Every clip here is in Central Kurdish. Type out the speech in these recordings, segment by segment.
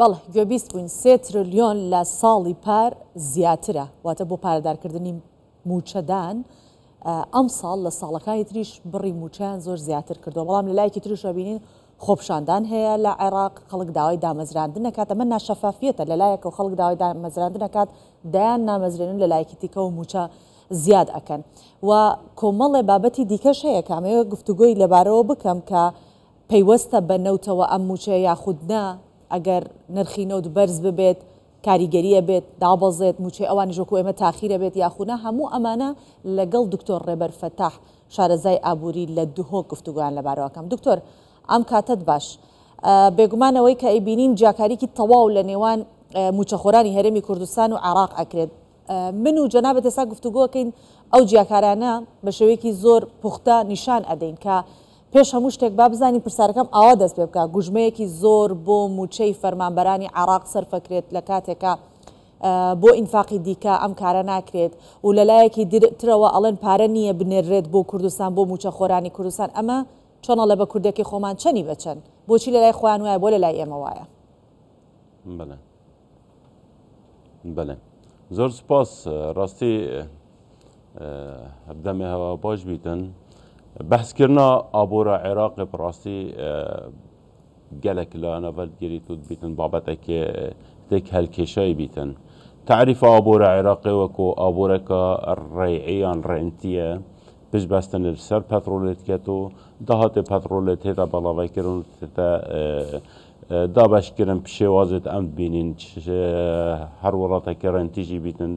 بەڵێ گوێبیست بووین 3 تریلیۆن لە ساڵی پار زیاترە واتە بۆ پارەدارکردنی موچەدان ئەم ساڵ لە ساڵەکانی تریش بڕی موچەیان زۆر زیاتر کردووە بەڵام لە لایەکی تریش بینین خۆپشاندان هەیە لە عێراق خەڵک داوای دامەزراندن نەکات ئەمە ناشەفافیەتە لە لایەکە و خەڵک داوای دامەزراندن نەکات دایان نامەزرێنن لە لایەکی دیکە و موچە زیاد ئەکەن و کۆمەڵێ بابەتی دیکەش هەیە کامەوە گفتوگۆی لەبارەوە بکەم کە پەیوەستە بە نەوتەوە ئەم موچە یاخودنا ئەگەر نرخی نەوت بەرز ببێت کاریگەریە بێت دابەزێت موچەی ئەوانی ژۆکو ئێمە تاخیرە بێت یاخونا هەموو ئەمانە لەگەڵ دکتۆر ڕێبەر فەتاح شارەزای ئابووری لە دوهۆ گفتوگویان لەبارەوەکەم دکتۆر ئەم کاتت باش بێگومانەوەی کە ئەیبینین جاکاریکی تەواو لە نێوان موچەخۆرانی هەرێمی کوردستان و عێراق ئەکرێت من و جەنابەت ئێستا گفتوگۆکەین ئەو جیاکارانە بە شێوەیەکی زۆر پوختە نیشان ئەدەین کە پێش هەموو شتێک با بزانین پرسیارەکەم ئاوا دەست پێ بکە گوژمەیەکی زۆر بۆ موچەی فەرمانبەرانی عێراق سەرفەکرێت لە کاتێکە بۆ ئینفاقی دیکە ئەم کارە ناکرێت و لەلایەکی ترەوە ئەڵێن پارە نییە بنێرێت بۆ کوردستان بۆ موچەخۆرانی کوردستان ئەمە چۆنە لە بە کوردەکەی خۆمان چەنی بەچەند بۆچی لە لای خۆیان وایە بۆ لە لای ئێمە وایە بەڵێ زۆر سپاس ڕاستی دەمێ هەوا باش بیتن بەحثکردنا ئابوورە عێراقی بڕاستی gelek li anavel gerî tu dibîtin babeteke têk helkêşayî bîtin. Terîfa abora Iraqê wekû aboreka rêîyan rentiye piştbestin li ser petrolê diket û dahatê petrolê tête belavekirin û tête dabeşkirin pişêwazê em dibînin her welateke rentî jî bîtin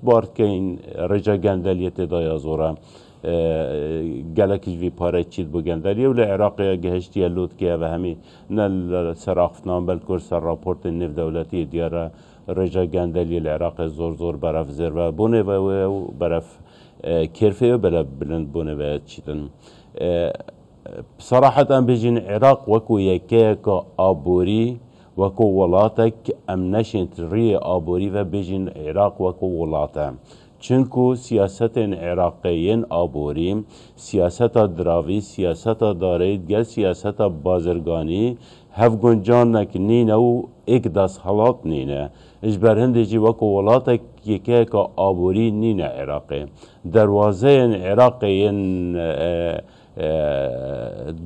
bartkeyên rêca gendeliyê têda ya zor e. gelekî vî pare çît bû gendeliye û li Iraqê gihiştiye lûtkiye ve hemî ne ser axifnan belkû ser raportên nêvdewletiyê diyar e rêca gendeliyê li Iraqê zor zor beref zêrve bûnê ve wê û beref kêrfê bele bilind bûnê ve çîtin. Serahet em bêjin Iraq wekû yekeyeka aborî wekû welatek em neşên riyê aborî ve bêjin Iraq wekû welat e. Çünkü siyasetên Iraqiyên aborî, siyaseta diravî, siyaseta darê, gel siyaseta bazirganî hev guncanek nîne û êk desthilat nîne. Ji ber hindê jî wekû welatek yekeyeka aborî nîne Iraqê. Derwazeyên Iraqiyên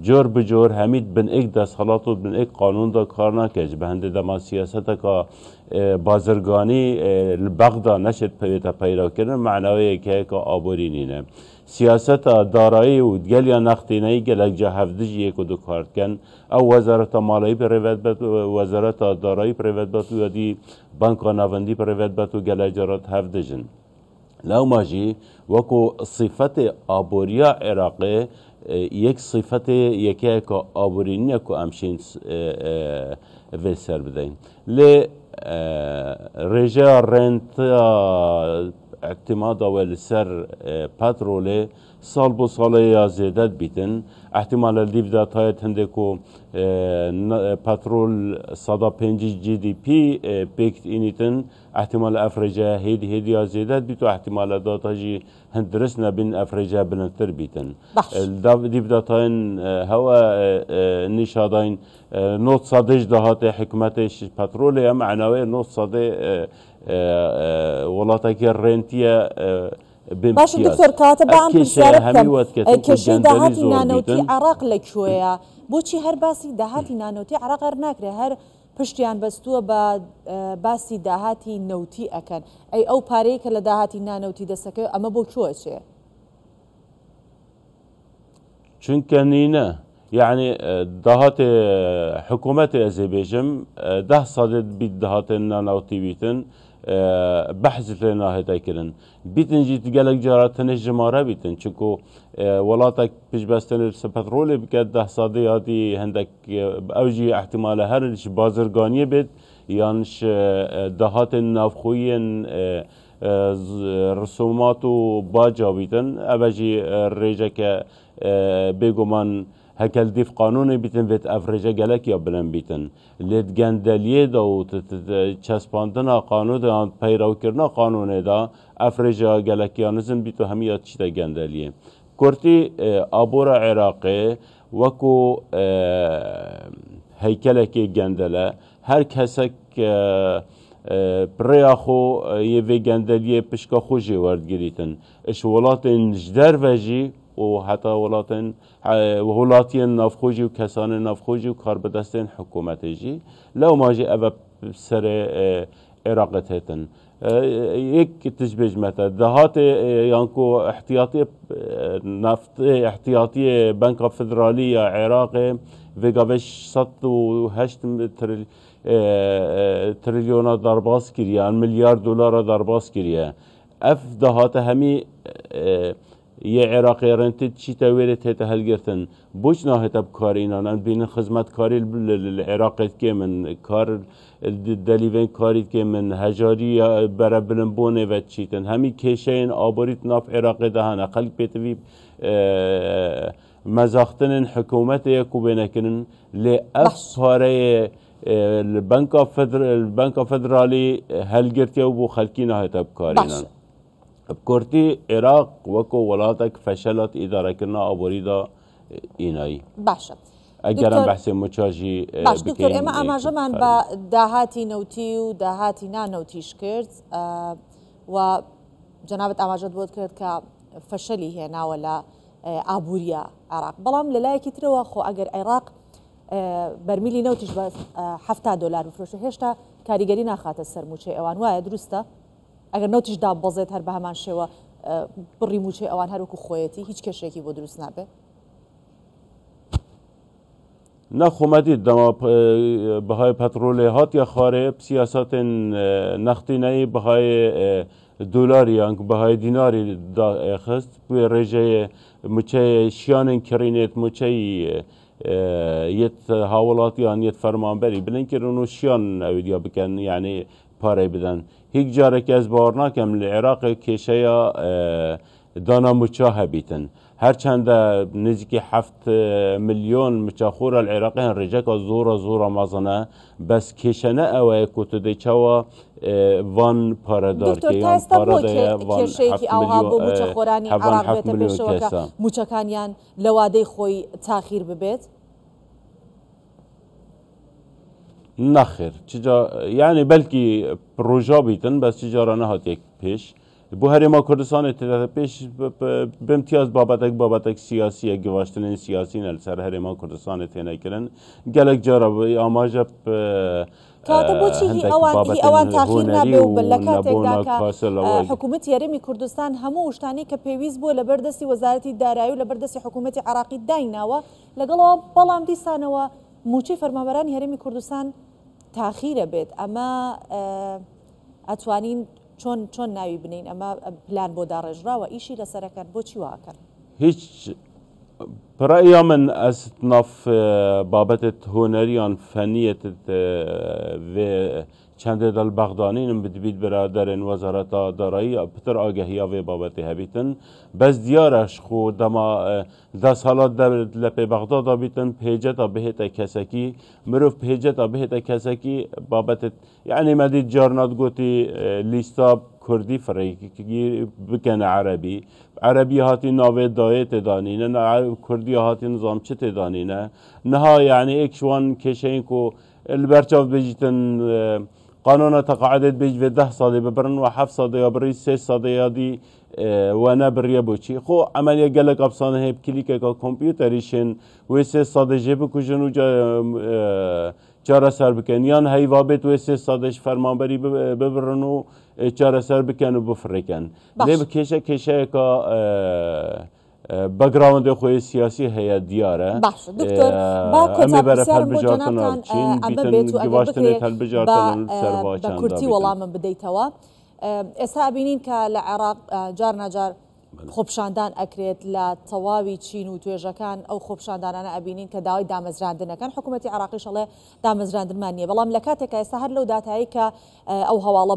cor bi cor hemî bin êk desthilat û bin êk qanûn da kar nake ji ber hindê dema siyaseteka bazirganî li Bexda neşet pêvête peydakirin menawê yekeyeka aborî nîne. Siyaseta darayî û geliya nextîneyî gelek ca hevdijiyê ku dikar dikin ew wezareta malayî pirêvet bet wezareta darayî pirêvet bet û yadî banka navendî pirêvet bet û gelek carat hevdijin. Lewma jî wekû sîfetê aboriya Iraqê yek sîfetê yekeyeka aborî nîne ku em şên vê ser bideyn. Lê rêjeya rentiya ihtimada we li ser petrolê sal bû salê ya zêde dibîtin. Ihtimala dîv datayet hindê ku petrol 105 GDP pêk înîtin ihtimala ev rêjeya hêdî hêdiya zêde dibît û ihtimala data jî hin dirist nebin ev rêjeya bilindtir bîtin. Dîv datayên hewa nîşadayên 9 dahatê hikûmetê petrolê em menawê 9 وڵاتێکی rentiye باش دکتۆر کاتە با ئەم پرسیارە بکەم کێشەی داهاتی نانەوتی عێراق لەکوێیە بۆچی هەر باسی داهاتی نانەوتی عێراق هەر ناکرێ هەر پشتیان بەستووە بە باسی داهاتی نەوتی ئەکەن ئەی ئەو پارەیە کە لە داهاتی نانەوتی دەسەکەی ئەمە بۆ کوێچێ چونکە نینە يعني دهات حكومة أزيبيجم 10 سال بيت دهات نانوتي بيتن بحث لنا هدا كرن بيتن جيت جالك جاراتن الجمارة بيتن شكو ولاتك بيش بستن البترول بكاد 10 سال هادي هندك أوجي احتمال هرش بازرگانية بيت يانش دهات النافخوين رسومات باجا بيتن أوجي ريجك بيجومان هكال ديف قانوني بيتن فيت افريجا جالك يا بلن بيتن ليت جندليه دا و تشاسباندنا قانون دا پیراو کرنا قانون دا افريجا جالك يا نزن بيتو هميات چتا جندليه كورتي ابورا عراقي وكو هيكلك جندله هر کسک بریا خو یه گندلیه پشکا خوشی وردگیریتن اش ولات جدر وجی و حتی ولاتي نافخوجي وكسان نافخوجي وكار بدستين حكومتي لو ماجي أبا سر عراقتهتن يك تشبج متى دهات يانكو احتياطي نفط احتياطي بنك فدرالية عراق وقابش 108 تريليون درباس كريا مليار دولار درباس كريا اف دهات همي یه عراقی رنتی چی تاویرت هت هلگرتن بوش نه هت بکارینان ان بین خدمت کاری العراقیت که من کار دلیون کاری که من هجاری برای بلنبونه و چیتن همی کشین آبوریت ناف عراقی دهان اقل بیتوی مزاختن حکومت یکوبینه کنن لأف پاره البنك فدرالی هلگرتی و بو خلکی نه هت بکارینان بکرتی عراق وکو ولاتک فشلت اداره کردن آبوریدا اینایی باشه اگرم بحث مچاجی باش دکتر اما اماجه من با دهاتی نوتی و دهاتی نانوتیش کرد و جنابت اماجه بود کرد که فشلی هنا ولا آبوریا عراق بلام للایکی تروا خو اگر عراق برمیلی نوتیش بس $70 بفروشه هشتا کاریگری نخاطر سرموچه اوان وای درسته اگر نوتیش دا بازێت هەر بە هەمان شێوە بڕی موچەی ئەوان هەروکو خۆیەتی هیچ کێشێکی بۆ دروست نابێ نخومدید دما بهای پترول هات یا خارب سیاست نختینه بهای دلاری یا بهای دیناری دا خست بوی رژه مچه شیان کرینت مچه یت حوالاتی یت فرمانبری بلن که رونو شیان اویدیا بکن یعنی پاره بدن هیچ جاره که از بار نکم العراق کشه یا دانا مچاه بیتن هرچند نزدیک 7 میلیون مچاخور العراقی هن رجک زورا مازنه بس کشنه اوه کتده چوا وان پاردار که یا پارده وان 7 میلیون مچاخورانی عراق بیت بشوا که مچاکانیان لواده خوی تاخیر ببید نخیر چجا یعنی بلکی پروژه بیتن بس چجارا نهات یک پیش بو هرما کردستان اتحاد پیش بامتیاز بابتک سیاسی گواشتن سیاسی نل سر هرما کردستان اتحاد کردن گلک جارا آماجه کاتا بوچی اوان تاخیر نبی و بلکاتێک دا حکومت یارێمی کوردستان هەموو شتانی کە پێویست بووە لە بەردەستی وەزارەتی دارایی و لە بەردەستی حکوومەتی عراقی دایناوە لەگەڵەوە بەڵام دیسانەوە موچەی فەرمانبەرانی هەرێمی کوردستان تاخیرە بێت ئەمە ئەتوانین چۆن ناوی بنین ئەمە پلان بۆ داڕێژراوە ئیشی لەسەرەکەن بۆچی واکەن هیچ برأيي من أصناف بابت هنريان فنية و چند دل بغدانین بدبید برادرین وزارت دارایی بتر آگهی و بابت هبیتن بس دیارش خو دما 10 سالات لپی بغداد بیتن پیجتا بهت کسکی مروف پیجتا بهت کسکی بابت یعنی مدید جارنات گوتی لیستا کردی فریکی بکن عربی هاتی ناوی دایت دانینه نه کردی هاتی نظام چه دانینه نه یعنی اکشوان کشین کو البرچاو بجیتن قانون تقاعدت بيج في 10 صادي ببرن و7 صادي يا بري 6 صادي يا دي وانا بريا بوشي خو عمليه قالك ابصانه هي بكليكه كمبيوتريشن و 6 صادي جيب كوجنو چاره سر بکن یان هی وابت و 6 صادش فرمانبری ببرن و چاره سر بکن و بفرکن لب کشه کا باگراوند خوی سیاسی هیا دیاره باش دکتر با کتا بسیار بو جنابتان اما بیتو اگر بکری با کرتی والله من بدیتوا ئێستا بینین کە لە عێراق جار ناجار خۆپشاندان ئەکرێت لە تەواوی چین و توێژەکان ئەو خۆپشاندانانە ئەبینین کە داوای دامەزراندنەکەن حکوومەتی عێراقیش ئەڵێ دامەزراندنمان نییە بەڵام لە کاتێکە ئێستا هەر لەو داتایی کە ئەو هەواڵە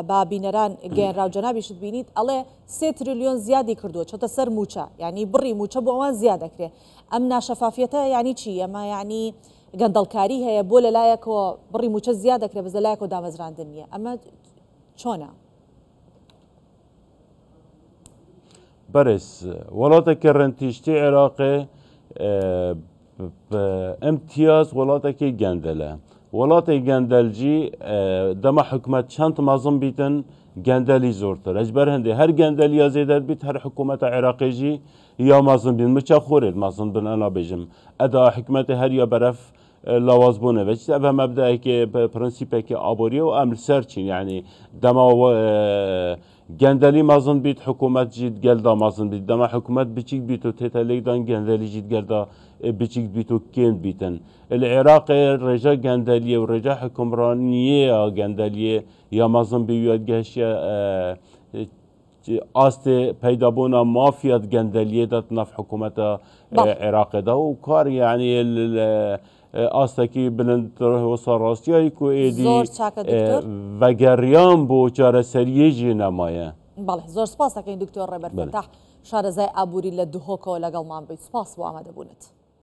با بینەران گەێنرا و جەنابیشت بینیت ئەڵێ 3 تریلیۆن زیادی کردووە چۆتە سەر موچە یعنی بڕی موچە بۆ ئەوان زیاد دەکرێت ئەم ناشەفافیەتە یعنی چی ئەمە یعنی گەندەڵکاری هەیە بۆ لەلایەکەوە بڕی موچە زیاد دەکرێت بەس لەلایەکەوە دامەزراندن نییە ئەمە چۆنە؟ برس ولاتك رنتيشتي عراقي امتياز ولاتك جندله وڵاتی گەندەلجی دەما حکومت چەند مەزم بیتن گەندەلی زۆرتر ئەجبەر هەندێ هەر گەندەلیا زێدەت بیت هەر حکوومەتە عێراقیژی یا مەزم بین مچە خۆرێت مەزم بن ئەنا بێژم ئەدا حکومەتی هەریە بەرەف لاوازبوونەوە ئەە مەبدایەکێ پرەنسیپێکی ئابوووریە و ئەم سەرچین یعنی دەما گەندەلی مەزن بیت حکوومەت جیت گەلدا مەزن بیت دەما حکوومەت بچیک بیت و تێتە لێکدان گەندەلی جیت گەلدا بچیک بیت و کێن بیتن العێراق ڕێژە گەندەلیە و ڕێژە حکومڕانیە گەندەلیە یا مەزن بیوێت گەشتە ئاستێ پەیدابوونا مافیات گەندەلیە دەت نەف حکوومەتە عێراقدا و کار یعنی ئاستەکی بلندتر وەسا ڕاستیایی کو ئێدی ڤەگەڕیان بۆ چارەسەریەژی نەمایە. بەڵێ زۆر سپاس دەکەین دکتۆر ڕێبەر فەتاح شارەزای ئابووری لە دوهۆکەوە لەگەڵمان بیت سپاس بۆ ئامادەبوونت.